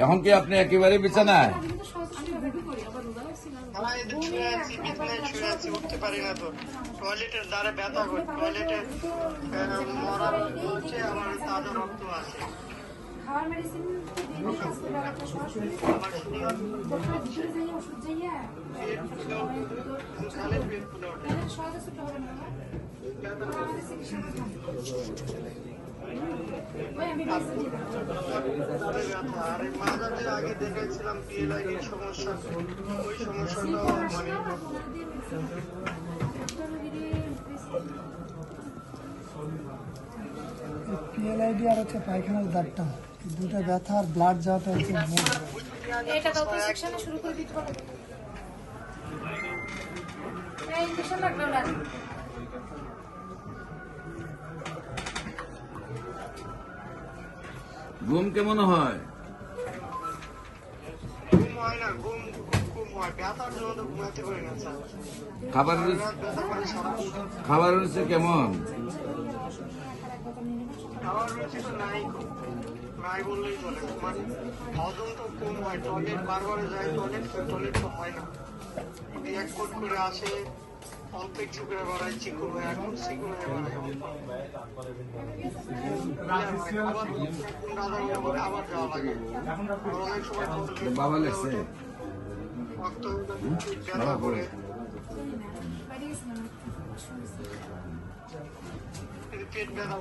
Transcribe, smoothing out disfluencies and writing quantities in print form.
এখন কি আপনি একেবারে বিছানায়? উঠতে পারি না তো, টয়লেটের দ্বারে ব্যথা করে, টয়লেটে মরা হচ্ছে, আমার তাজা রক্ত আছে। খাওয়ার মেডিসিন আর মাঝে আগে দেখেছিলাম পিএলআইডির সমস্যা, ওই সমস্যাটা মানে পিএলআইডি আর হচ্ছে পায়খানার দাগটা, দুটো ব্যথা আর ব্লাড যাওয়াটা হচ্ছে মূল। এটা তো সেকশনে শুরু করে দিতে হবে। এই ইনজেকশন লাগবে না। ঘুম কেমন হয়? ঘুম হয় না, ঘুম খুব হয়, ব্যথার জন্য তো ঘুমাতে পারি না স্যার। খাবার হচ্ছে কেমন? খাবার রয়েছে তো নাই বললেই চলে, মানে হজম তো কম হয়, টয়লেট বারবারে যায়, টয়লেট তো হয় না, এক কোট করে আসে, অল্প একটু করে বাড়ায়, চিকন হয়ে এখন চিকন হয়ে বাড়ায়, আবার যাওয়া লাগে। অনেক সময় বাবা লেগছে রক্ত ব্যথা করে, পেট ব্যথা